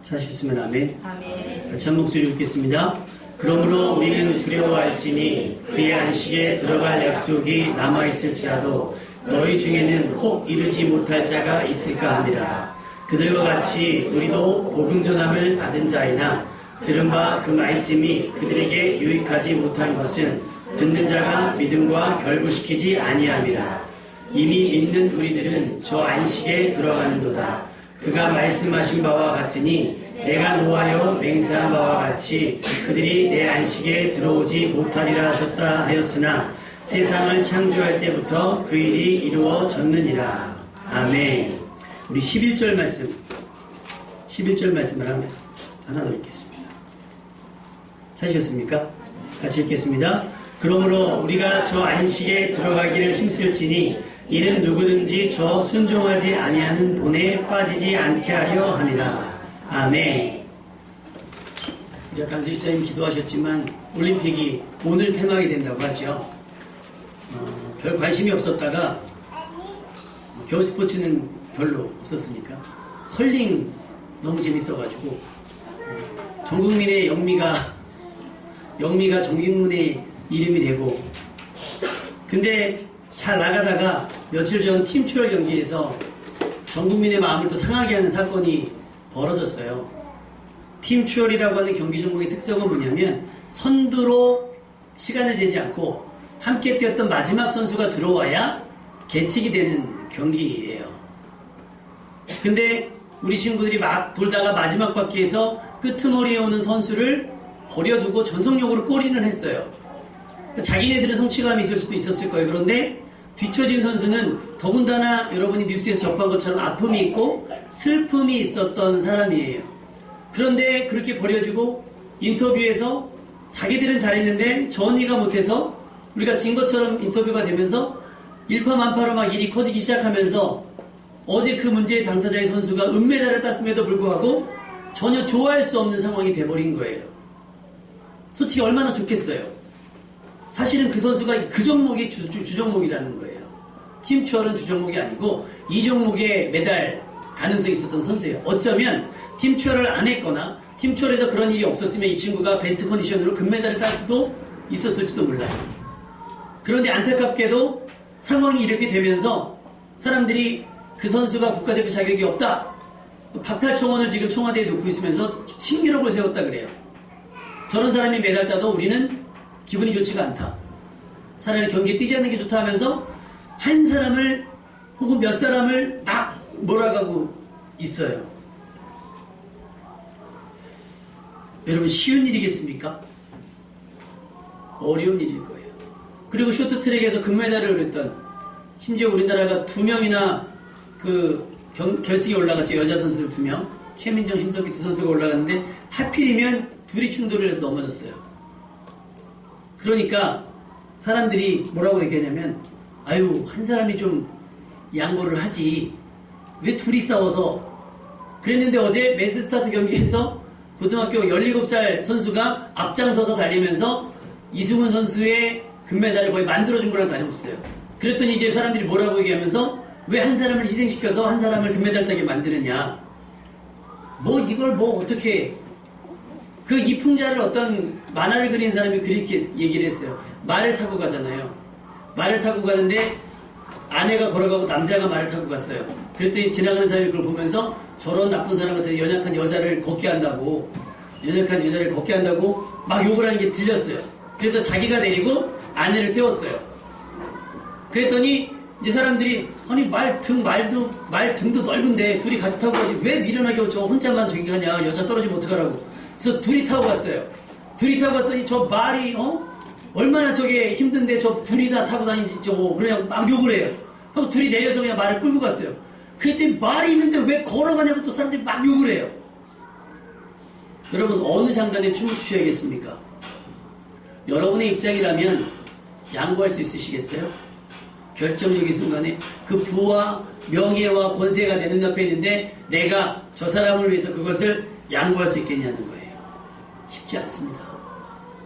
찾으셨으면 아멘. 아멘. 같이 한 목소리 읽겠습니다. 그러므로 우리는 두려워할지니 그의 안식에 들어갈 약속이 남아있을지라도 너희 중에는 혹 이르지 못할 자가 있을까 합니다. 그들과 같이 우리도 복음 전함을 받은 자이나 들은 바 그 말씀이 그들에게 유익하지 못한 것은 듣는 자가 믿음과 결부시키지 아니함이라. 이미 믿는 우리들은 저 안식에 들어가는도다. 그가 말씀하신 바와 같으니 내가 노하여 맹세한 바와 같이 그들이 내 안식에 들어오지 못하리라 하셨다 하였으나 세상을 창조할 때부터 그 일이 이루어졌느니라. 아멘. 우리 11절 말씀을 하나 더 읽겠습니다. 찾으셨습니까? 같이 읽겠습니다. 그러므로 우리가 저 안식에 들어가기를 힘쓸지니 이는 누구든지 저 순종하지 아니하는 본에 빠지지 않게 하려 합니다. 아멘. 우리 아까 안수집사님 기도하셨지만 올림픽이 오늘 폐막이 된다고 하죠. 별 관심이 없었다가 겨울 스포츠는 별로 없었으니까 컬링 너무 재밌어가지고 전 국민의 영미가 전 국민의 이름이 되고, 근데 잘 나가다가 며칠 전 팀추월 경기에서 전 국민의 마음을 또 상하게 하는 사건이 벌어졌어요. 팀추월이라고 하는 경기 종목의 특성은 뭐냐면 선두로 시간을 재지 않고 함께 뛰었던 마지막 선수가 들어와야 개측이 되는 경기예요. 근데 우리 친구들이 막 돌다가 마지막 바퀴에서 끄트머리에 오는 선수를 버려두고 전속력으로 골인을 했어요. 자기네들은 성취감이 있을 수도 있었을 거예요. 그런데 뒤처진 선수는 더군다나 여러분이 뉴스에서 접한 것처럼 아픔이 있고 슬픔이 있었던 사람이에요. 그런데 그렇게 버려지고 인터뷰에서 자기들은 잘했는데 저 언니가 못해서 우리가 진 것처럼 인터뷰가 되면서 일파만파로 막 일이 커지기 시작하면서 어제 그 문제의 당사자의 선수가 은메달을 땄음에도 불구하고 전혀 좋아할 수 없는 상황이 돼버린 거예요. 솔직히 얼마나 좋겠어요. 사실은 그 선수가 그 종목이 주종목이라는 거예요. 팀추월은 주종목이 아니고 이 종목에 메달 가능성이 있었던 선수예요. 어쩌면 팀추월을 안 했거나 팀추월에서 그런 일이 없었으면 이 친구가 베스트 컨디션으로 금메달을 딸 수도 있었을지도 몰라요. 그런데 안타깝게도 상황이 이렇게 되면서 사람들이 그 선수가 국가대표 자격이 없다, 박탈청원을 지금 청와대에 놓고 있으면서 신기록을 세웠다 그래요. 저런 사람이 메달 따도 우리는 기분이 좋지가 않다. 차라리 경기에 뛰지 않는 게 좋다 하면서 한 사람을 혹은 몇 사람을 막 몰아가고 있어요. 여러분, 쉬운 일이겠습니까? 어려운 일일 거예요. 그리고 쇼트트랙에서 금메달을 얻었던, 심지어 우리나라가 2명이나 그 결승에 올라갔죠. 여자 선수들 2명. 최민정, 심석희 2 선수가 올라갔는데 하필이면 둘이 충돌을 해서 넘어졌어요. 그러니까 사람들이 뭐라고 얘기하냐면, 아유, 한 사람이 좀 양보를 하지 왜 둘이 싸워서. 그랬는데 어제 매스 스타트 경기에서 고등학교 17살 선수가 앞장서서 달리면서 이승훈 선수의 금메달을 거의 만들어준 거랑 다름없어요. 그랬더니 이제 사람들이 뭐라고 얘기하면서 왜 한 사람을 희생시켜서 한 사람을 금메달 따게 만드느냐, 뭐 이걸 뭐 어떻게. 그 이풍자를 어떤 만화를 그린 사람이 그렇게 얘기를 했어요. 말을 타고 가잖아요. 말을 타고 가는데 아내가 걸어가고 남자가 말을 타고 갔어요. 그랬더니 지나가는 사람이 그걸 보면서 저런 나쁜 사람 같은 연약한 여자를 걷게 한다고 막 욕을 하는 게 들렸어요. 그래서 자기가 내리고 아내를 태웠어요. 그랬더니 이제 사람들이, 아니 말 등도 넓은데 둘이 같이 타고 가지 왜 미련하게 저 혼자만 저기 가냐, 여자 떨어지면 어떡하라고. 그래서 둘이 타고 갔어요. 둘이 타고 갔더니 저 말이 얼마나 저게 힘든데 저 둘이 다 타고 다니지 저거, 그냥 막 욕을 해요. 하고 둘이 내려서 그냥 말을 끌고 갔어요. 그랬더니 말이 있는데 왜 걸어가냐고 또 사람들이 막 욕을 해요. 여러분, 어느 장단에 춤을 추셔야겠습니까? 여러분의 입장이라면 양보할 수 있으시겠어요? 결정적인 순간에 그 부와 명예와 권세가 내 눈앞에 있는데 내가 저 사람을 위해서 그것을 양보할 수 있겠냐는 거예요. 쉽지 않습니다.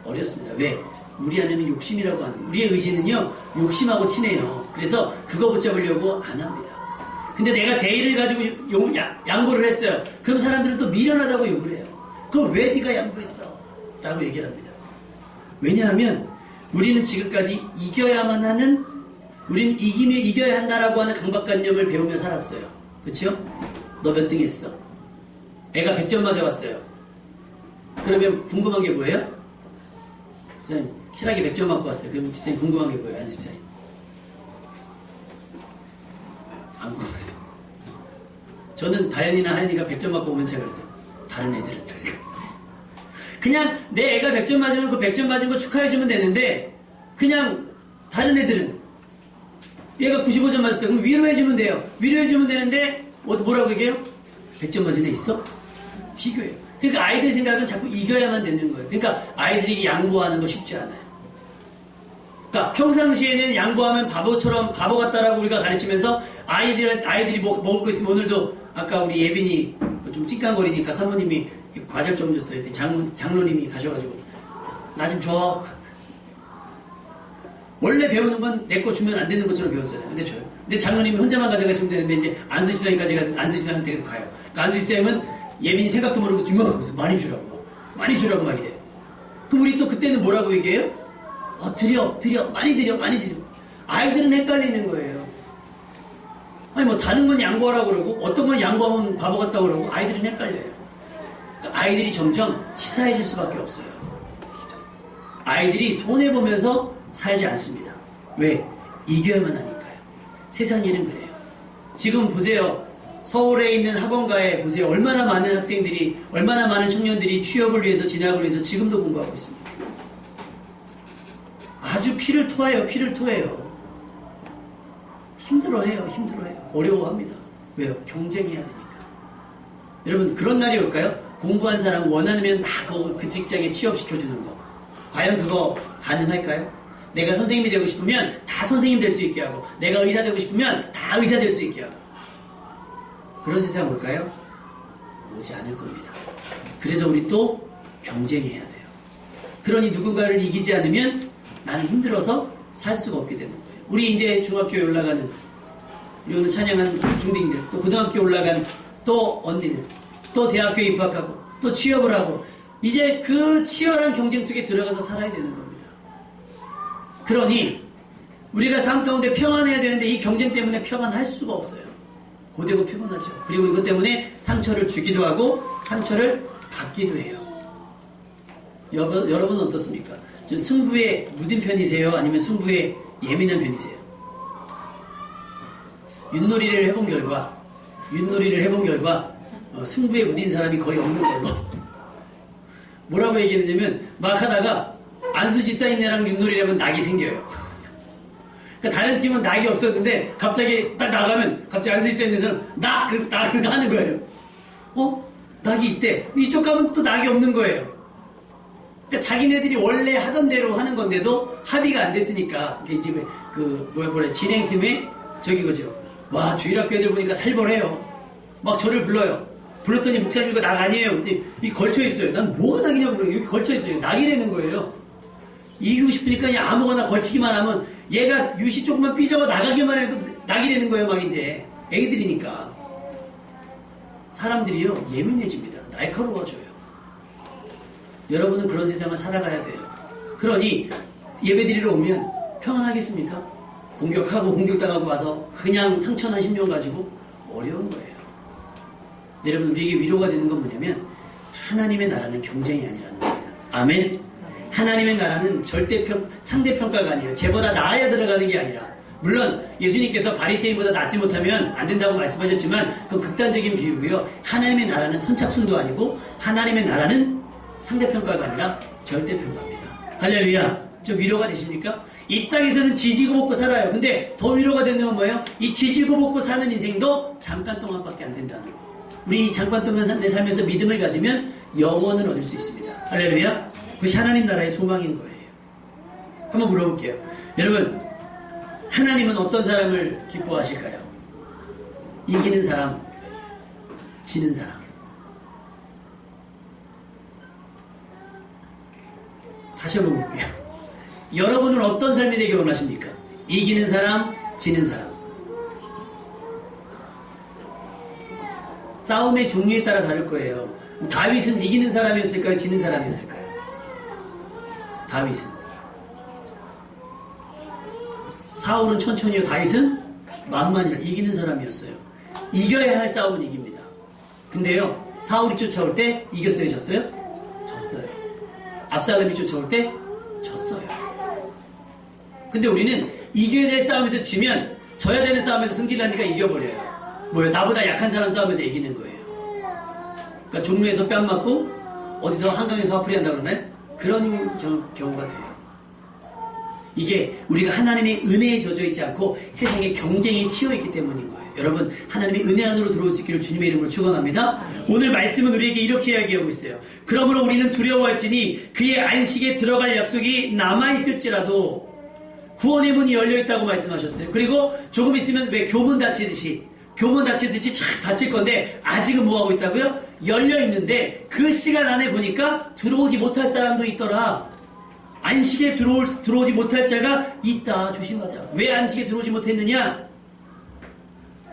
어렵습니다. 왜? 우리 안에는 욕심이라고 하는, 우리의 의지는요 욕심하고 친해요. 그래서 그거 붙잡으려고 안 합니다. 근데 내가 대의를 가지고 양보를 했어요. 그럼 사람들은 또 미련하다고 욕을 해요. 그럼 왜 네가 양보했어? 라고 얘기를 합니다. 왜냐하면 우리는 지금까지 이겨야만 하는, 우리는 이기면 이겨야 한다라고 하는 강박관념을 배우며 살았어요. 그렇죠? 너 몇 등 했어? 애가 100점 맞아왔어요. 그러면 궁금한 게 뭐예요? 집사님, 희락이 100점 맞고 왔어요. 그럼 집사님 궁금한 게 뭐예요? 안수 집사님. 안 궁금해서. 저는 다현이나 하연이가 100점 맞고 오면 제가 그랬어요. 다른 애들은 그냥 내 애가 100점 맞으면 그 100점 맞은 거 축하해주면 되는데, 그냥 다른 애들은 얘가 95점 맞았어요. 그럼 위로해주면 돼요. 위로해주면 되는데 뭐라고 얘기해요? 100점 맞은 애 있어? 비교해요. 그러니까 아이들 생각은 자꾸 이겨야만 되는 거예요. 그러니까 아이들이 양보하는 거 쉽지 않아요. 그러니까 평상시에는 양보하면 바보처럼 바보 같다라고 우리가 가르치면서 아이들이 먹을 거 있으면, 오늘도 아까 우리 예빈이 좀 찡깡거리니까 사모님이 과자를 좀 줬어요. 장로님이 가셔가지고 나 좀 줘. 원래 배우는 건 내 거 주면 안 되는 것처럼 배웠잖아요. 근데 줘요. 근데 장로님이 혼자만 가져가시면 되는데 이제 안수집사님까지 안수집사님한테 계속 가요. 그러니까 안수집사님은 예빈이 생각도 모르고 이만하면서 많이 주라고 막 이래. 그럼 우리 또 그때는 뭐라고 얘기해요? 드려, 많이 드려. 아이들은 헷갈리는 거예요. 아니 뭐 다른 건 양보하라고 그러고 어떤 건 양보하면 바보 같다고 그러고 아이들은 헷갈려요. 그러니까 아이들이 점점 치사해질 수밖에 없어요. 아이들이 손해보면서 살지 않습니다. 왜? 이겨야만 하니까요. 세상 일은 그래요. 지금 보세요. 서울에 있는 학원가에 보세요. 얼마나 많은 학생들이, 얼마나 많은 청년들이 취업을 위해서, 진학을 위해서 지금도 공부하고 있습니다. 아주 피를 토해요. 힘들어해요. 어려워합니다. 왜요? 경쟁해야 되니까. 여러분, 그런 날이 올까요? 공부한 사람은 원하면 다 그 직장에 취업시켜주는 거. 과연 그거 가능할까요? 내가 선생님이 되고 싶으면 다 선생님 될 수 있게 하고, 내가 의사 되고 싶으면 다 의사 될 수 있게 하고. 그런 세상 올까요? 오지 않을 겁니다. 그래서 우리 또 경쟁해야 돼요. 그러니 누군가를 이기지 않으면 나는 힘들어서 살 수가 없게 되는 거예요. 우리 이제 중학교에 올라가는, 우리 오늘 찬양한 중딩들, 또 고등학교 올라간 또 언니들, 또 대학교에 입학하고, 또 취업을 하고, 이제 그 치열한 경쟁 속에 들어가서 살아야 되는 겁니다. 그러니 우리가 삶 가운데 평안해야 되는데 이 경쟁 때문에 평안할 수가 없어요. 고되고 피곤하죠. 그리고 이것 때문에 상처를 주기도 하고 상처를 받기도 해요. 여러분은 어떻습니까? 좀 승부에 무딘 편이세요? 아니면 승부에 예민한 편이세요? 윷놀이를 해본 결과 승부에 무딘 사람이 거의 없는 걸로. 뭐라고 얘기했냐면 막 하다가 안수 집사님네랑 윷놀이를 하면 낙이 생겨요. 그러니까 다른 팀은 낙이 없었는데 갑자기 딱 나가면 갑자기 안수 집사님네서는 그리고 낙을 하는 거예요. 낙이 있대. 이쪽 가면 또 낙이 없는 거예요. 그러니까 자기네들이 원래 하던 대로 하는 건데도 합의가 안 됐으니까 이게 이제 진행팀에 그죠. 와, 주일학교 애들 보니까 살벌해요. 막 저를 불러요. 불렀더니 목사님 이거 낙 아니에요. 근데 이 걸쳐있어요. 난 뭐가 낙이냐고 그래요. 여기 걸쳐있어요. 낙이라는 거예요. 이기고 싶으니까 그냥 아무거나 걸치기만 하면 얘가 유시 조금만 삐져가 나가기만 해도 낙이라는 거예요. 막 이제 애기들이니까. 사람들이요 예민해집니다. 날카로워져요. 여러분은 그런 세상을 살아가야 돼요. 그러니 예배드리러 오면 평안하겠습니까? 공격당하고 와서 그냥 상처나 심령 가지고 어려운 거예요. 여러분, 우리에게 위로가 되는 건 뭐냐면 하나님의 나라는 경쟁이 아니라는 겁니다. 아멘. 하나님의 나라는 절대 상대평가가 아니에요. 쟤보다 나아야 들어가는 게 아니라, 물론 예수님께서 바리새인보다 낫지 못하면 안 된다고 말씀하셨지만 그건 극단적인 비유고요. 하나님의 나라는 선착순도 아니고 하나님의 나라는 상대평가가 아니라 절대평가입니다. 할렐루야. 좀 위로가 되십니까? 이 땅에서는 지지고 볶고 살아요. 근데 더 위로가 되는 건 뭐예요? 이 지지고 볶고 사는 인생도 잠깐 동안밖에 안 된다는 거. 우리 잠깐 동안 내 삶에서 믿음을 가지면 영원을 얻을 수 있습니다. 할렐루야. 그것이 하나님 나라의 소망인 거예요. 한번 물어볼게요. 여러분, 하나님은 어떤 사람을 기뻐하실까요? 이기는 사람, 지는 사람. 다시 한번 볼게요. 여러분은 어떤 삶이 되길 원하십니까? 이기는 사람, 지는 사람. 싸움의 종류에 따라 다를 거예요. 다윗은 이기는 사람이었을까요? 지는 사람이었을까요? 다윗은. 사울은 천천히요. 다윗은 만만이라 이기는 사람이었어요. 이겨야 할 싸움은 이깁니다. 근데요, 사울이 쫓아올 때 이겼어요? 졌어요? 졌어요. 압살롬이 쫓아올 때 졌어요. 근데 우리는 이겨야 될 싸움에서 지면 져야 되는 싸움에서 승리를 하니까 이겨버려요. 뭐예요? 나보다 약한 사람 싸움에서 이기는 거예요. 그러니까 종로에서 뺨 맞고 어디서 한강에서 화풀이 한다고 그러나요? 그런 경우가 돼요. 이게 우리가 하나님의 은혜에 젖어 있지 않고 세상의 경쟁에 치여있기 때문인 거예요. 여러분, 하나님의 은혜 안으로 들어올 수 있기를 주님의 이름으로 축원합니다. 오늘 말씀은 우리에게 이렇게 이야기하고 있어요. 그러므로 우리는 두려워할지니 그의 안식에 들어갈 약속이 남아있을지라도 구원의 문이 열려있다고 말씀하셨어요. 그리고 조금 있으면 왜 교문 닫히듯이 착 닫힐 건데 아직은 뭐하고 있다고요? 열려있는데 그 시간 안에 보니까 들어오지 못할 사람도 있더라. 안식에 들어오지 못할 자가 있다. 조심하자. 왜 안식에 들어오지 못했느냐?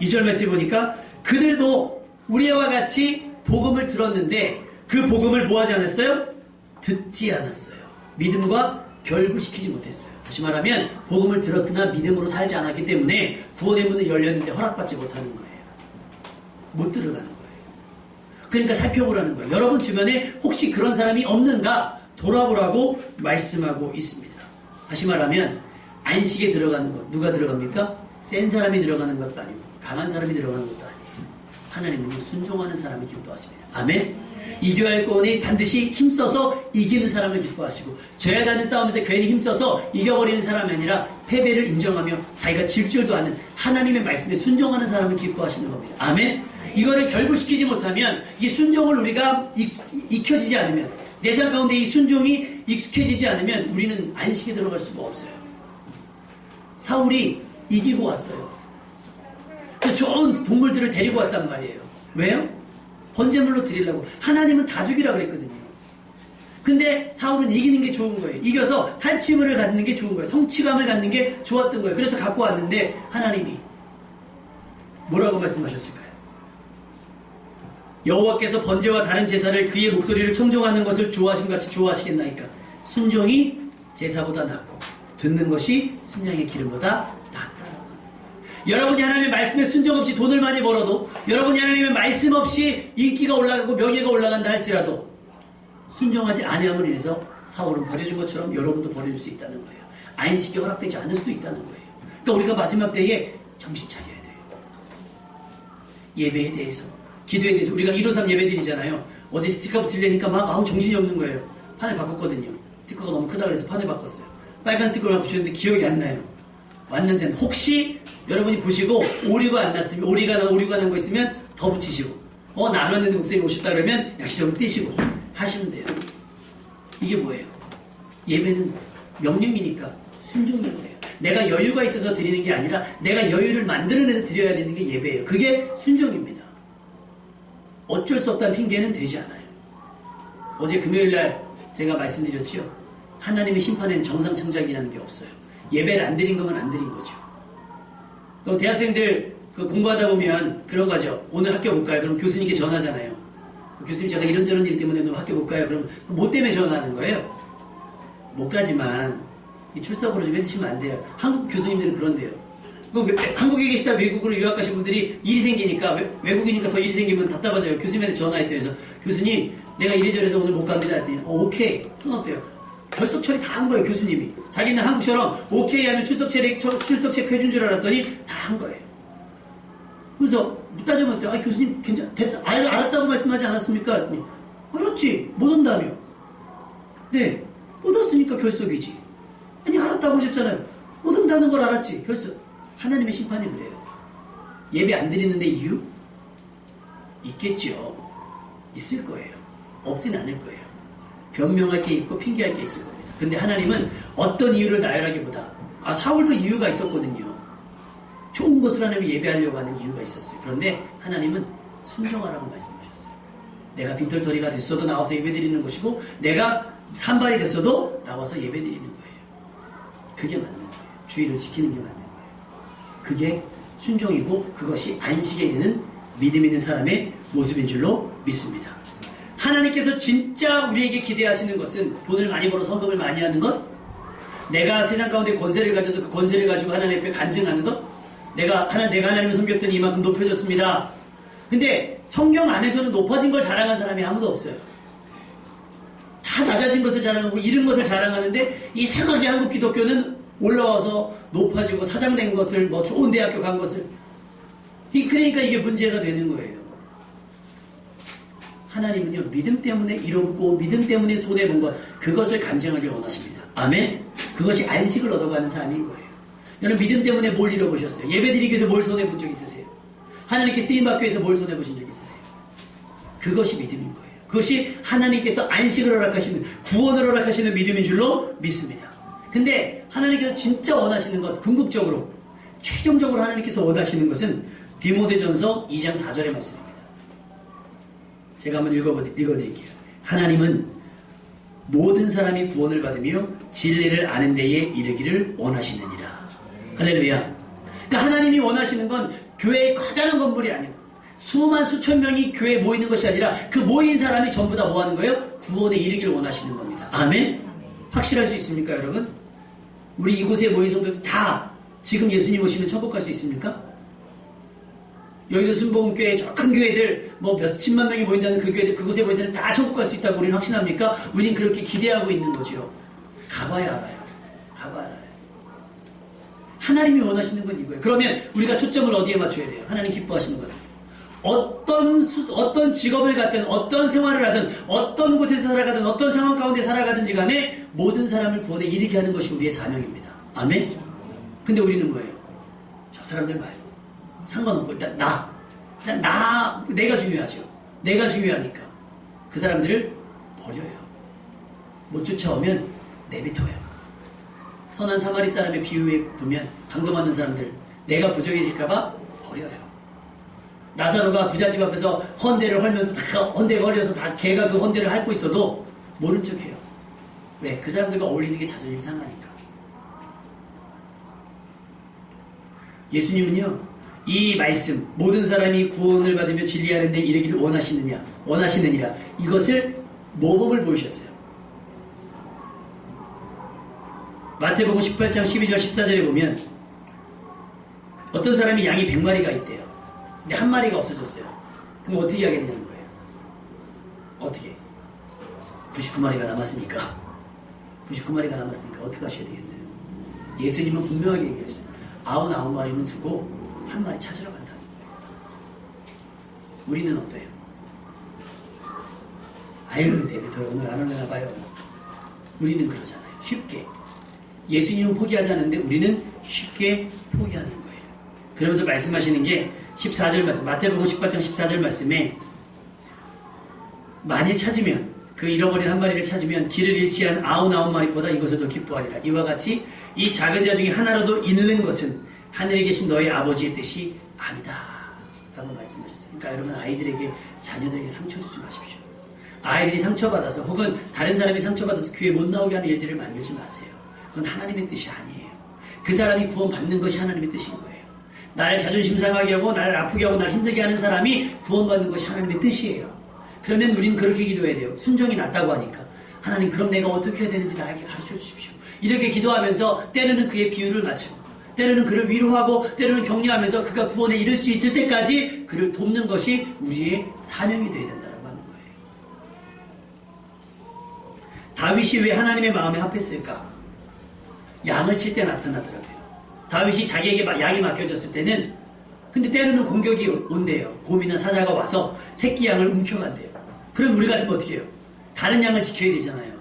2절 말씀에 보니까 그들도 우리와 같이 복음을 들었는데 그 복음을 뭐하지 않았어요? 듣지 않았어요. 믿음과 결부시키지 못했어요. 다시 말하면 복음을 들었으나 믿음으로 살지 않았기 때문에 구원의 문은 열렸는데 허락받지 못하는 거예요. 못 들어가는 거예요. 그러니까 살펴보라는 거예요. 여러분 주변에 혹시 그런 사람이 없는가 돌아보라고 말씀하고 있습니다. 다시 말하면 안식에 들어가는 것, 누가 들어갑니까? 센 사람이 들어가는 것도 아니고 강한 사람이 들어가는 것도 아니에요. 하나님은 순종하는 사람이 기뻐하십니다. 아멘. 이겨야 할 거니 반드시 힘써서 이기는 사람을 기뻐하시고 져야 하는 싸움에서 괜히 힘써서 이겨버리는 사람이 아니라 패배를 인정하며 자기가 질 줄도 아는 하나님의 말씀에 순종하는 사람을 기뻐하시는 겁니다. 아멘. 이거를 결부시키지 못하면 이 순종을 우리가 익혀지지 않으면 내 삶 가운데 이 순종이 익숙해지지 않으면 우리는 안식에 들어갈 수가 없어요. 사울이 이기고 왔어요. 좋은 동물들을 데리고 왔단 말이에요. 왜요? 번제물로 드리려고. 하나님은 다 죽이라 그랬거든요. 근데 사울은 이기는 게 좋은 거예요. 이겨서 탈취물을 갖는 게 좋은 거예요. 성취감을 갖는 게 좋았던 거예요. 그래서 갖고 왔는데 하나님이 뭐라고 말씀하셨을까요? 여호와께서 번제와 다른 제사를 그의 목소리를 청종하는 것을 좋아하심같이 좋아하시겠나이까. 순종이 제사보다 낫고 듣는 것이 순양의 기름보다 낫다라고. 여러분이 하나님의 말씀에 순종 없이 돈을 많이 벌어도, 여러분이 하나님의 말씀 없이 인기가 올라가고 명예가 올라간다 할지라도 순종하지 아니함으로 인해서 사울은 버려진 것처럼 여러분도 버려질 수 있다는 거예요. 안식이 허락되지 않을 수도 있다는 거예요. 그러니까 우리가 마지막 때에 정신 차려야 돼요. 예배에 대해서, 기도에 대해서. 우리가 153 예배 드리잖아요. 어제 스티커 붙이려니까 막 정신이 없는 거예요. 판을 바꿨거든요. 스티커가 너무 크다 그래서 판을 바꿨어요. 빨간 스티커를 붙였는데 기억이 안 나요. 왔는지 안 나요. 혹시 여러분이 보시고 오류가 안 났으면, 오류가 난 거 있으면 더 붙이시고, 나 안 왔는데 목사님 오셨다 그러면 약식적으로 떼시고 하시면 돼요. 이게 뭐예요? 예배는 명령이니까 순종인 거예요. 내가 여유가 있어서 드리는 게 아니라 내가 여유를 만들어내서 드려야 되는 게 예배예요. 그게 순종입니다. 어쩔 수 없다는 핑계는 되지 않아요. 어제 금요일날 제가 말씀드렸지요. 하나님의 심판에는 정상청작이라는 게 없어요. 예배를 안 드린 거면 안 드린 거죠. 대학생들 공부하다 보면 그런 거죠. 오늘 학교 못 가요. 그럼 교수님께 전화하잖아요. 교수님 제가 이런저런 일 때문에 오늘 학교 못 가요. 그럼 뭐 때문에 전화하는 거예요? 못 가지만 출석으로 좀 해주시면 안 돼요. 한국 교수님들은 그런데요. 한국에 계시다 외국으로 유학 가신 분들이 일이 생기니까, 외국이니까 더 일이 생기면 답답하죠. 교수님한테 전화했대요. 그래서 교수님 내가 이래저래서 오늘 못 갑니다 했더니 오케이. 끊었대요. 결석 처리 다 한 거예요. 교수님이. 자기는 한국처럼 오케이 하면 출석 체크 해준 줄 알았더니 다 한 거예요. 그래서 따져봤더니 교수님 됐다. 알았다고 말씀하지 않았습니까? 했더니 알았지. 못 온다며. 네. 못 왔으니까 결석이지. 아니 알았다고 하셨잖아요. 못 온다는 걸 알았지. 결석. 하나님의 심판이 그래요. 예배 안 드리는데 이유? 있겠죠. 있을 거예요. 없진 않을 거예요. 변명할 게 있고 핑계할 게 있을 겁니다. 근데 하나님은 어떤 이유를 나열하기보다, 사울도 이유가 있었거든요. 좋은 것을 하나님 예배하려고 하는 이유가 있었어요. 그런데 하나님은 순종하라고 말씀하셨어요. 내가 빈털터리가 됐어도 나와서 예배드리는 것이고, 내가 산발이 됐어도 나와서 예배드리는 거예요. 그게 맞는 거예요. 주의를 지키는 게 맞는 거예요. 그게 순종이고 그것이 안식에 이르는 믿음 있는 사람의 모습인 줄로 믿습니다. 하나님께서 진짜 우리에게 기대하시는 것은 돈을 많이 벌어 헌금을 많이 하는 것? 내가 세상 가운데 권세를 가져서 그 권세를 가지고 하나님 앞에 간증하는 것? 내가 하나님을 섬겼더니 이만큼 높여졌습니다. 근데 성경 안에서는 높아진 걸 자랑한 사람이 아무도 없어요. 다 낮아진 것을 자랑하고 잃은 것을 자랑하는데 이 생각의 한국 기독교는 올라와서 높아지고 사장된 것을 뭐 좋은 대학교 간 것을 그러니까 이게 문제가 되는 거예요. 하나님은요 믿음 때문에 이루고 믿음 때문에 손해본 것 그것을 간증하길 원하십니다. 아멘. 그것이 안식을 얻어가는 삶인 거예요. 여러분 믿음 때문에 뭘 잃어보셨어요? 예배드리기 위해서 뭘 손해본 적 있으세요? 하나님께 쓰임받기 위해서 뭘 손해보신 적 있으세요? 그것이 믿음인 거예요. 그것이 하나님께서 안식을 허락하시는 구원을 허락하시는 믿음인 줄로 믿습니다. 근데 하나님께서 진짜 원하시는 것 궁극적으로 최종적으로 하나님께서 원하시는 것은 디모데전서 2장 4절의 말씀입니다. 제가 한번 읽어드릴게요. 하나님은 모든 사람이 구원을 받으며 진리를 아는 데에 이르기를 원하시느니라. 할렐루야. 그러니까 하나님이 원하시는 건 교회의 커다란 건물이 아니에요. 수만 수천 명이 교회에 모이는 것이 아니라 그 모인 사람이 전부 다 뭐 하는 거예요? 구원에 이르기를 원하시는 겁니다. 아멘? 확실할 수 있습니까 여러분? 우리 이곳에 모인 성도들 다 지금 예수님 오시면 천국 갈 수 있습니까? 여의도 순복음교회 저 큰 교회들 뭐 몇십만 명이 모인다는 그 교회들 그곳에 모이서는 다 천국 갈 수 있다고 우리는 확신합니까? 우리는 그렇게 기대하고 있는 거지요. 가봐야 알아요. 가봐야 알아요. 하나님이 원하시는 건 이거예요. 그러면 우리가 초점을 어디에 맞춰야 돼요? 하나님 기뻐하시는 것은 어떤 직업을 갖든 어떤 생활을 하든 어떤 곳에서 살아가든 어떤 상황 가운데 살아가든지 간에 모든 사람을 구원에 이르게 하는 것이 우리의 사명입니다. 아멘? 근데 우리는 뭐예요? 저 사람들 말고 상관없고 일단 내가 중요하죠. 내가 중요하니까 그 사람들을 버려요. 못 쫓아오면 내비둬요. 선한 사마리 사람의 비유에 보면 방도맞는 사람들 내가 부정해질까봐 버려요. 나사로가 부잣집 앞에서 헌대를 헐면서 다 헌대가 헐려서 다 걔가 그 헌대를 핥고 있어도 모른 척해요. 왜? 그 사람들과 어울리는 게 자존심 상하니까. 예수님은요 이 말씀 모든 사람이 구원을 받으며 진리하는 데 이르기를 원하시느니라 이것을 모범을 보이셨어요. 마태복음 18장 12절 14절에 보면 어떤 사람이 양이 100마리가 있대요. 근데 한 마리가 없어졌어요. 그럼 어떻게 하겠냐는 거예요. 어떻게? 99마리가 남았으니까 99마리가 남았으니까 어떻게 하셔야 되겠어요? 예수님은 분명하게 얘기했어요. 99마리는 두고 한 마리 찾으러 간다는 거예요. 우리는 어때요? 아유 내비둬요. 오늘 안 올려나 봐요. 우리는 그러잖아요. 쉽게. 예수님은 포기하지 않는데 우리는 쉽게 포기하는 거예요. 그러면서 말씀하시는 게 14절 말씀, 마태복음 18장 14절 말씀에 만일 찾으면 그 잃어버린 한 마리를 찾으면 길을 잃지 않은 99마리보다 이것을 더 기뻐하리라. 이와 같이 이 작은 자 중에 하나라도 잃는 것은 하늘에 계신 너희 아버지의 뜻이 아니다 라고 말씀하셨어요. 그러니까 여러분 아이들에게 자녀들에게 상처 주지 마십시오. 아이들이 상처받아서 혹은 다른 사람이 상처받아서 교회 못 나오게 하는 일들을 만들지 마세요. 그건 하나님의 뜻이 아니에요. 그 사람이 구원받는 것이 하나님의 뜻인 거예요. 나를 자존심 상하게 하고 나를 아프게 하고 나를 힘들게 하는 사람이 구원받는 것이 하나님의 뜻이에요. 그러면 우리는 그렇게 기도해야 돼요. 순종이 낫다고 하니까 하나님 그럼 내가 어떻게 해야 되는지 나에게 가르쳐 주십시오. 이렇게 기도하면서 때로는 그의 비유를 맞추고 때로는 그를 위로하고 때로는 격려하면서 그가 구원에 이를 수 있을 때까지 그를 돕는 것이 우리의 사명이 되어야 된다고 하는 거예요. 다윗이 왜 하나님의 마음에 합했을까? 양을 칠 때 나타나더라고요. 다윗이 자기에게 양이 맡겨졌을 때는 근데 때로는 공격이 온대요. 곰이나 사자가 와서 새끼 양을 움켜간대요. 그럼 우리 같으면 어떻게 해요? 다른 양을 지켜야 되잖아요.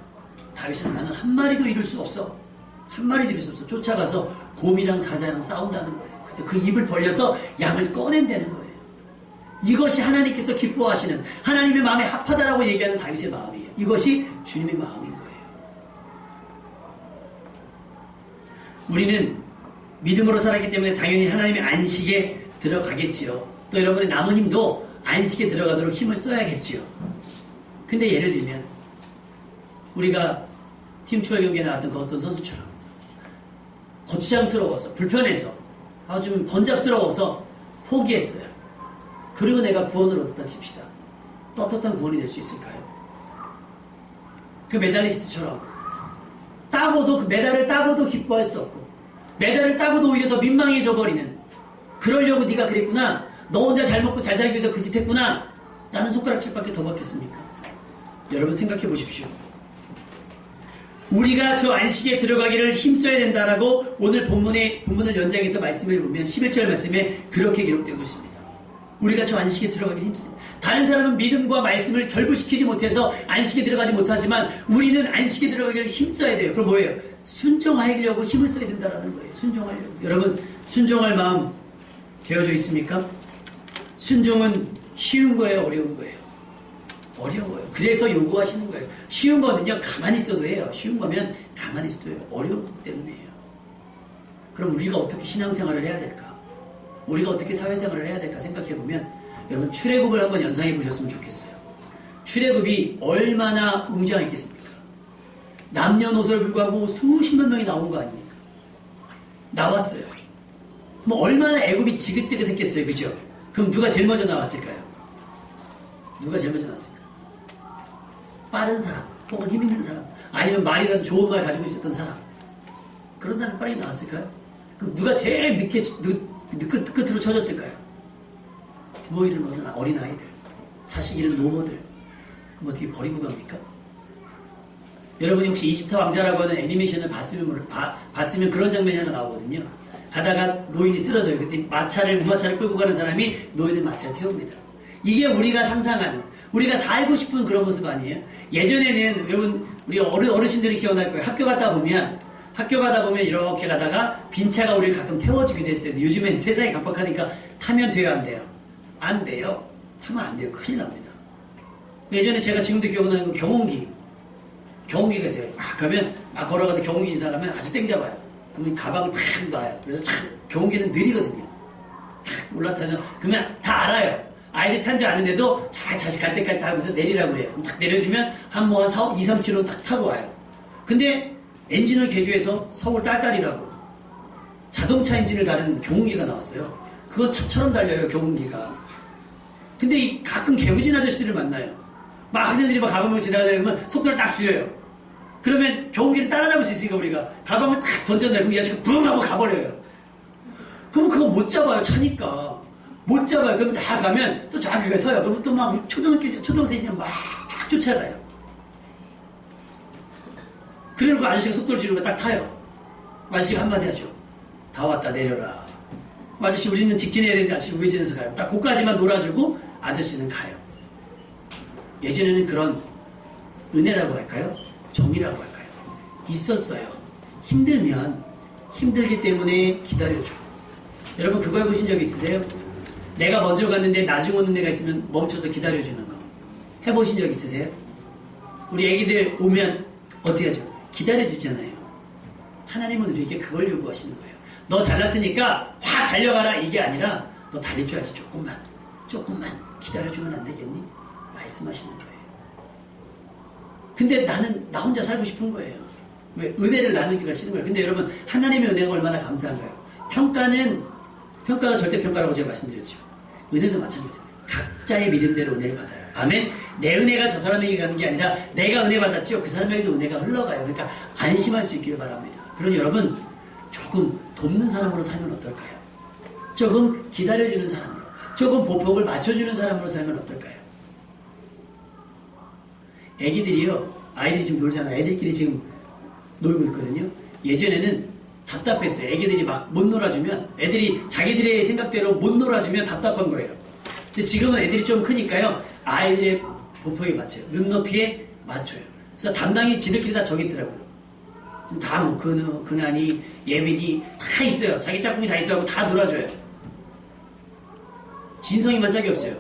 다윗은 나는 한 마리도 잃을 수 없어. 한 마리도 잃을 수 없어. 쫓아가서 곰이랑 사자랑 싸운다는 거예요. 그래서 그 입을 벌려서 양을 꺼낸다는 거예요. 이것이 하나님께서 기뻐하시는 하나님의 마음에 합하다라고 얘기하는 다윗의 마음이에요. 이것이 주님의 마음인 거예요. 우리는 믿음으로 살았기 때문에 당연히 하나님의 안식에 들어가겠지요. 또 여러분의 남은 힘도 안식에 들어가도록 힘을 써야겠지요. 근데 예를 들면 우리가 팀 추월 경기에 나왔던 그 어떤 선수처럼 거추장스러워서 불편해서 아주 번잡스러워서 포기했어요. 그리고 내가 구원을 얻었다 칩시다. 떳떳한 구원이 될 수 있을까요? 그 메달리스트처럼 따고도 그 메달을 따고도 기뻐할 수 없고 메달을 따고도 오히려 더 민망해져 버리는 그러려고 네가 그랬구나. 너 혼자 잘 먹고 잘 살기 위해서 그 짓 했구나. 라는 손가락질밖에 더 받겠습니까? 여러분 생각해 보십시오. 우리가 저 안식에 들어가기를 힘써야 된다라고 오늘 본문을 연장해서 말씀을 보면 11절 말씀에 그렇게 기록되고 있습니다. 우리가 저 안식에 들어가기를 힘써요. 다른 사람은 믿음과 말씀을 결부시키지 못해서 안식에 들어가지 못하지만 우리는 안식에 들어가기를 힘써야 돼요. 그럼 뭐예요? 순종하려고 힘을 써야 된다는 거예요. 순종하려고. 여러분 순종할 마음 되어져 있습니까? 순종은 쉬운 거예요? 어려운 거예요? 어려워요. 그래서 요구하시는 거예요. 쉬운 거는요 가만히 있어도 해요. 쉬운 거면 가만히 있어도 해요. 어려운 것 때문에요. 그럼 우리가 어떻게 신앙생활을 해야 될까? 우리가 어떻게 사회생활을 해야 될까 생각해보면 여러분 출애굽을 한번 연상해 보셨으면 좋겠어요. 출애굽이 얼마나 웅장했겠습니까? 남녀노소를 불구하고 수십만 명이 나온 거 아닙니까? 나왔어요. 그럼 얼마나 애굽이 지긋지긋했겠어요. 그죠? 그럼 누가 제일 먼저 나왔을까요? 누가 제일 먼저 나왔을까요? 빠른 사람 혹은 힘 있는 사람 아니면 말이라도 좋은 말 가지고 있었던 사람 그런 사람이 빨리 나왔을까요? 그럼 누가 제일 늦게 끝으로 쳐졌을까요? 부모 이름 얻은 어린아이들 자식 잃은 노모들 그럼 어떻게 버리고 갑니까? 여러분이 혹시 이집트 왕자라고 하는 애니메이션을 봤으면 그런 장면이 하나 나오거든요. 가다가 노인이 쓰러져요. 그때 우마차를 끌고 가는 사람이 노인을 마차에 태웁니다. 이게 우리가 상상하는 우리가 살고 싶은 그런 모습 아니에요? 예전에는 여러분 우리 어르신들이 기억날 거예요. 학교 가다 보면 이렇게 가다가 빈 차가 우리를 가끔 태워주기도 했어요. 요즘엔 세상이 각박하니까 타면 돼요, 안 돼요? 안 돼요. 타면 안 돼요. 큰일 납니다. 예전에 제가 지금도 기억나는 건 경운기가 있어요. 그러면 걸어가다 경운기 지나가면 아주 땡잡아요. 그러면 가방을 탁 놔요. 그래서 참 경운기는 느리거든요. 탁 올라타면 그러면 다 알아요. 아이들 탄 줄 아는데도 자식 갈 때까지 타면서 내리라고 그래요. 그럼 탁 내려주면 한 2, 3km 탁 타고 와요. 근데 엔진을 개조해서 서울 딸딸이라고 자동차 엔진을 다는 경운기가 나왔어요. 그거 차처럼 달려요, 경운기가. 근데 가끔 개구진 아저씨들을 만나요. 막 학생들이 막 가방을 지나가려면 속도를 딱 줄여요. 그러면 경운기를 따라잡을 수 있으니까 우리가 가방을 딱 던져놔요. 그럼 이 아저씨가 붕 하고 가버려요. 그럼 그거 못 잡아요, 차니까. 못 잡아요. 그럼 다 가면 또 저기 서요. 그럼 또 막 초등생이 막 쫓아가요. 그래놓고 아저씨가 속도를 줄이고 딱 타요. 아저씨가 한마디 하죠. 다 왔다 내려라. 아저씨 우리는 직진해야 되는데 아저씨 우회전해서 가요. 딱 거기까지만 놀아주고 아저씨는 가요. 예전에는 그런 은혜라고 할까요? 정이라고 할까요? 있었어요. 힘들면 힘들기 때문에 기다려주고. 여러분 그거 해보신 적 있으세요? 내가 먼저 갔는데 나중 오는 애가 있으면 멈춰서 기다려주는 거. 해보신 적 있으세요? 우리 애기들 오면 어떻게 하죠? 기다려주잖아요. 하나님은 우리에게 그걸 요구하시는 거예요. 너 잘났으니까 확 달려가라 이게 아니라 너 달릴 줄 알지. 조금만 기다려주면 안 되겠니? 말씀하시는 거예요. 근데 나는 나 혼자 살고 싶은 거예요. 왜? 은혜를 나누기가 싫은 거예요. 근데 여러분 하나님의 은혜가 얼마나 감사한가요? 평가가 절대평가라고 제가 말씀드렸죠. 은혜도 마찬가지예요. 각자의 믿음대로 은혜를 받아요. 아멘. 내 은혜가 저 사람에게 가는 게 아니라 내가 은혜 받았지요. 그 사람에게도 은혜가 흘러가요. 그러니까 안심할 수 있기를 바랍니다. 그러니 여러분 조금 돕는 사람으로 살면 어떨까요? 조금 기다려주는 사람으로, 조금 보폭을 맞춰주는 사람으로 살면 어떨까요? 아이들이 지금 놀잖아요. 애들끼리 지금 놀고 있거든요. 예전에는 답답했어요. 애기들이 막 못 놀아주면 애들이 자기들의 생각대로 못 놀아주면 답답한 거예요. 근데 지금은 애들이 좀 크니까요. 아이들의 보폭에 맞춰요. 눈높이에 맞춰요. 그래서 담당이 지들끼리 다 정했더라고요. 다 뭐 근한이 예빈이 다 있어요. 자기 짝꿍이 다 있어요. 다 놀아줘요. 진성이만 짝이 없어요.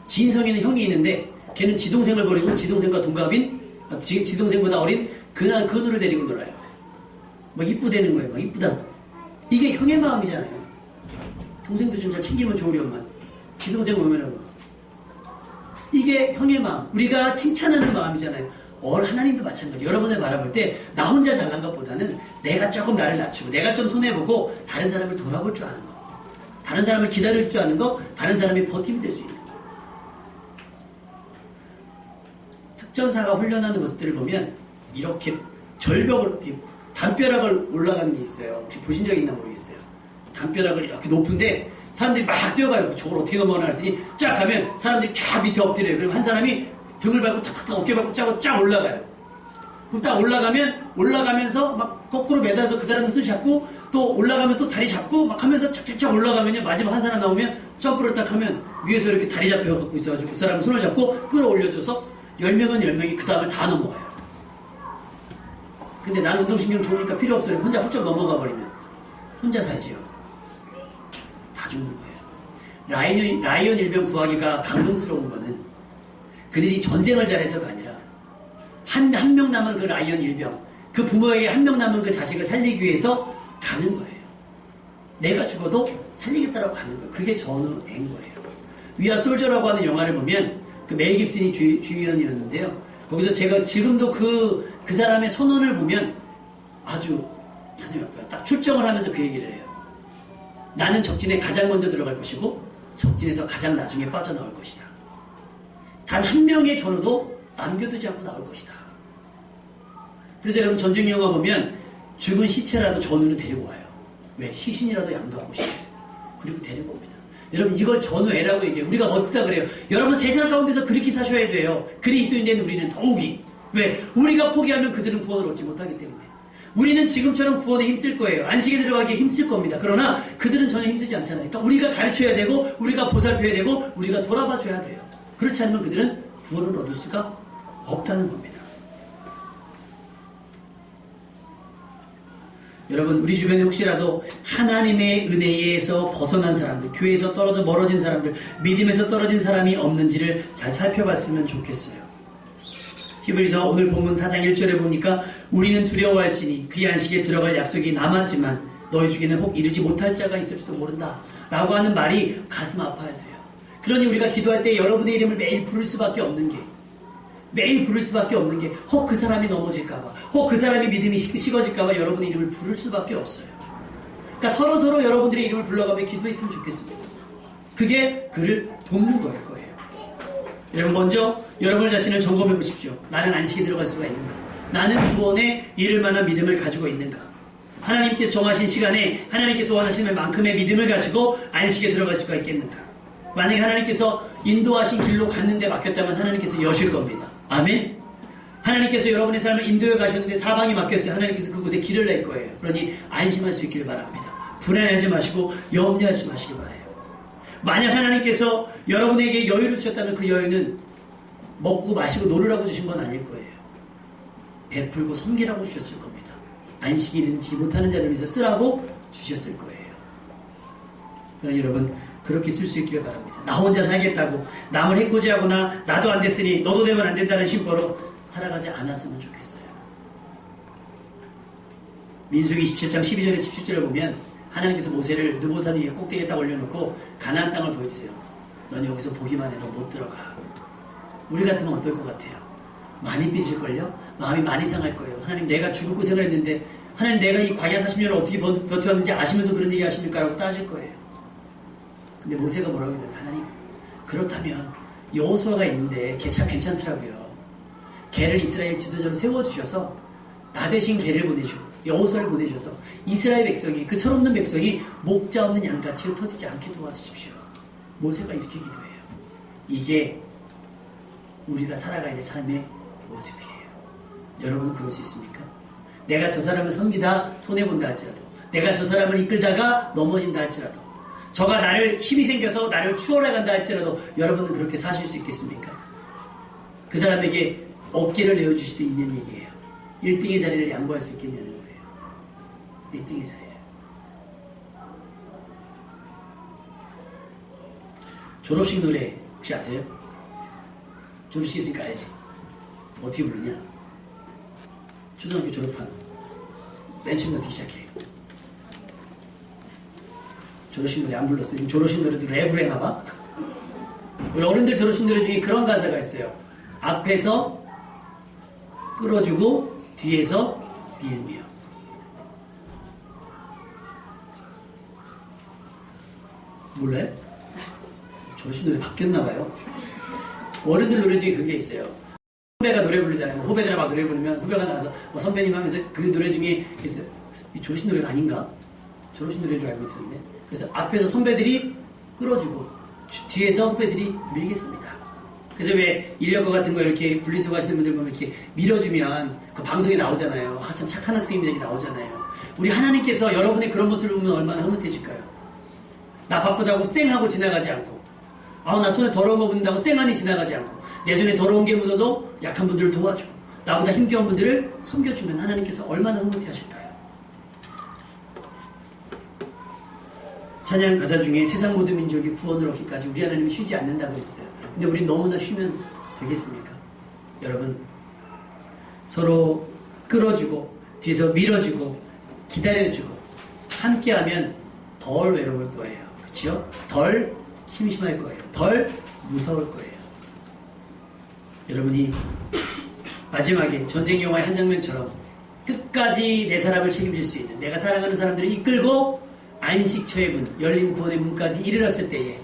진성이는 형이 있는데 걔는 지동생을 버리고 지동생과 동갑인 지동생보다 어린 근우를 데리고 놀아요. 막 이쁘대는 거예요. 막 이쁘다. 이게 형의 마음이잖아요. 동생도 좀 잘 챙기면 좋으리 엄마. 지동생 오면은 이게 형의 마음. 우리가 칭찬하는 마음이잖아요. 하나님도 마찬가지. 여러분을 바라볼 때 나 혼자 잘난 것보다는 내가 조금 나를 낮추고 내가 좀 손해보고 다른 사람을 돌아볼 줄 아는 거. 다른 사람을 기다릴 줄 아는 거, 다른 사람이 버팀이 될 수 있는 거. 특전사가 훈련하는 모습들을 보면 이렇게 절벽을, 이렇게 담벼락을 올라가는 게 있어요. 혹시 보신 적 있나 모르겠어요. 담벼락을 이렇게 높은데 사람들이 막 뛰어가요. 저걸 어떻게 넘어가나 했더니 쫙 가면 사람들이 쫙 밑에 엎드려요. 그럼 한 사람이 등을 밟고 탁탁탁 어깨 밟고 쫙 올라가요. 그럼 딱 올라가면서 막 거꾸로 매달아서 그 사람을 손 잡고 또 올라가면 또 다리 잡고 막 하면서 착착착 올라가면요. 마지막 한 사람 나오면 점프를 딱 하면 위에서 이렇게 다리 잡혀 갖고 있어가지고 그 사람 손을 잡고 끌어올려줘서 10명은 10명이 그 다음을 다 넘어가요. 근데 나는 운동신경 좋으니까 필요 없어요. 혼자 훌쩍 넘어가 버리면 혼자 살지요. 다 죽는 거예요. 라이언 일병 구하기가 감동스러운 거는 그들이 전쟁을 잘해서가 아니라 한 명 남은 그 라이언 일병, 그 부모에게 한 명 남은 그 자식을 살리기 위해서 가는 거예요. 내가 죽어도 살리겠다라고 가는 거예요. 그게 전우인 거예요. 위아 솔저라고 하는 영화를 보면 그 멜 깁슨이 주연이었는데요. 거기서 제가 지금도 그 사람의 선언을 보면 아주 가슴이 아파요. 딱 출정을 하면서 그 얘기를 해요. 나는 적진에 가장 먼저 들어갈 것이고 적진에서 가장 나중에 빠져나올 것이다. 단 한 명의 전우도 남겨두지 않고 나올 것이다. 그래서 여러분 전쟁 영화 보면 죽은 시체라도 전우는 데리고 와요. 왜? 시신이라도 양도하고 싶어요. 그리고 데리고 옵니다. 여러분 이걸 전우애라고 얘기해요. 우리가 멋지다 그래요. 여러분 세상 가운데서 그렇게 사셔야 돼요. 그리스도인 된 우리는 더욱이. 왜? 우리가 포기하면 그들은 구원을 얻지 못하기 때문에. 우리는 지금처럼 구원에 힘쓸 거예요. 안식에 들어가기에 힘쓸 겁니다. 그러나 그들은 전혀 힘쓰지 않잖아요. 그러니까 우리가 가르쳐야 되고 우리가 보살펴야 되고 우리가 돌아봐 줘야 돼요. 그렇지 않으면 그들은 구원을 얻을 수가 없다는 겁니다. 여러분 우리 주변에 혹시라도 하나님의 은혜에서 벗어난 사람들, 교회에서 떨어져 멀어진 사람들, 믿음에서 떨어진 사람이 없는지를 잘 살펴봤으면 좋겠어요. 히브리서 오늘 본문 4장 1절에 보니까 우리는 두려워할지니 그의 안식에 들어갈 약속이 남았지만 너희 중에는 혹 이르지 못할 자가 있을지도 모른다 라고 하는 말이 가슴 아파야 돼요. 그러니 우리가 기도할 때 여러분의 이름을 매일 부를 수밖에 없는 게 혹 그 사람이 넘어질까봐, 혹 그 사람이 믿음이 식어질까봐 여러분의 이름을 부를 수밖에 없어요. 그러니까 서로 여러분들의 이름을 불러가며 기도했으면 좋겠습니다. 그게 그를 돕는 거일 거예요. 여러분 먼저 여러분 자신을 점검해 보십시오. 나는 안식에 들어갈 수가 있는가? 나는 구원에 이를 만한 믿음을 가지고 있는가? 하나님께서 정하신 시간에 하나님께서 원하시는 만큼의 믿음을 가지고 안식에 들어갈 수가 있겠는가? 만약에 하나님께서 인도하신 길로 갔는데 막혔다면 하나님께서 여실 겁니다. 아멘? 하나님께서 여러분의 삶을 인도해 가셨는데 사방이 막혔어요. 하나님께서 그곳에 길을 낼 거예요. 그러니 안심할 수 있기를 바랍니다. 불안해하지 마시고 염려하지 마시기 바라요. 만약 하나님께서 여러분에게 여유를 주셨다면 그 여유는 먹고 마시고 놀으라고 주신 건 아닐 거예요. 베풀고 섬기라고 주셨을 겁니다. 안식이 이르지 못하는 자를 위해서 쓰라고 주셨을 거예요. 그러나 여러분 그렇게 쓸 수 있기를 바랍니다. 나 혼자 살겠다고 남을 해코지하거나 나도 안 됐으니 너도 되면 안 된다는 심보로 살아가지 않았으면 좋겠어요. 민수기 27장 12절에 17절을 보면 하나님께서 모세를 느보산 위에 꼭대기에 딱 올려놓고 가나안 땅을 보여주세요. 넌 여기서 보기만 해. 너 못 들어가. 우리 같으면 어떨 것 같아요? 많이 삐질걸요? 마음이 많이 상할 거예요. 하나님 내가 죽을 고생을 했는데 하나님 내가 이 광야 40년을 어떻게 버텨왔는지 아시면서 그런 얘기 하십니까? 라고 따질 거예요. 근데 모세가 뭐라고 해요? 하나님 그렇다면 여호수아가 있는데 걔 참 괜찮더라고요. 걔를 이스라엘 지도자로 세워주셔서 나 대신 걔를 보내주고 여호수아를 보내셔서 이스라엘 백성이 그 철없는 백성이 목자 없는 양같이 흩어지지 않게 도와주십시오. 모세가 이렇게 기도해요. 이게 우리가 살아가야 될 삶의 모습이에요. 여러분은 그럴 수 있습니까? 내가 저 사람을 섬기다 손해본다 할지라도, 내가 저 사람을 이끌다가 넘어진다 할지라도, 저가 나를 힘이 생겨서 나를 추월해간다 할지라도 여러분은 그렇게 사실 수 있겠습니까? 그 사람에게 어깨를 내어주실 수 있는 얘기예요. 1등의 자리를 양보할 수 있겠냐는 거예요. 1등의 자리를. 졸업식 노래 혹시 아세요? 졸업식 있으니까 알지? 어떻게 부르냐? 초등학교 졸업한 맨 처음에 어떻게 시작해? 졸업식 노래 안 불렀어요. 졸업식 노래도 랩을 해나봐? 우리 어른들 졸업식 노래 중에 그런 가사가 있어요. 앞에서 끌어주고 뒤에서 밀며. 몰라요? 저씨 노래 바뀌었나봐요. 어른들 노래 중에 그게 있어요. 후배가 노래 부르잖아요. 후배들 막 노래 부르면 후배가 나와서 뭐 선배님 하면서 그 노래 중에 있어요. 이 조씨 노래가 아닌가? 저러신 노래인 줄 알고 있었는데. 그래서 앞에서 선배들이 끌어주고 뒤에서 후배들이 밀겠습니다. 그래서 왜 인력거 같은 거 이렇게 분리수거 하시는 분들 보면 이렇게 밀어주면 그 방송에 나오잖아요. 아, 참 착한 학생입니다. 이렇게 나오잖아요. 우리 하나님께서 여러분의 그런 모습을 보면 얼마나 흐뭇해질까요? 나 바쁘다고 쌩하고 지나가지 않고, 아우 나 손에 더러운 거 묻는다고 쌩하니 지나가지 않고, 내 손에 더러운 게 묻어도 약한 분들을 도와주고 나보다 힘겨운 분들을 섬겨주면 하나님께서 얼마나 흐뭇해 하실까요? 찬양 가사 중에 세상 모든 민족이 구원을 얻기까지 우리 하나님이 쉬지 않는다고 했어요. 근데 우리 너무나 쉬면 되겠습니까? 여러분, 서로 끌어주고 뒤에서 밀어주고 기다려주고 함께하면 덜 외로울 거예요. 그렇죠? 덜 심심할 거예요. 덜 무서울 거예요. 여러분이 마지막에 전쟁 영화의 한 장면처럼 끝까지 내 사람을 책임질 수 있는, 내가 사랑하는 사람들을 이끌고 안식처의 문, 열린 구원의 문까지 이르렀을 때에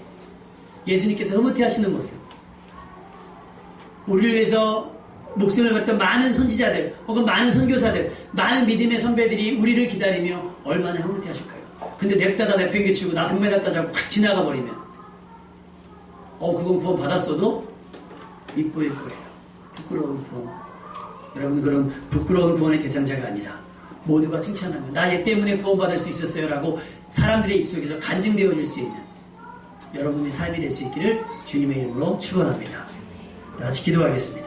예수님께서 흐뭇해 하시는 모습, 우리를 위해서 목숨을 걸었던 많은 선지자들 혹은 많은 선교사들, 많은 믿음의 선배들이 우리를 기다리며 얼마나 흐뭇해 하실까요? 근데 냅다다 내팽개치고 나 금메달 따자고 확 지나가 버리면 그건 구원 받았어도 밉보일 거예요. 부끄러운 구원. 여러분, 그런 부끄러운 구원의 대상자가 아니라 모두가 칭찬하며 나 얘 때문에 구원받을 수 있었어요 라고 사람들의 입속에서 간증되어질 수 있는 여러분의 삶이 될 수 있기를 주님의 이름으로 축원합니다. 다 같이 기도하겠습니다.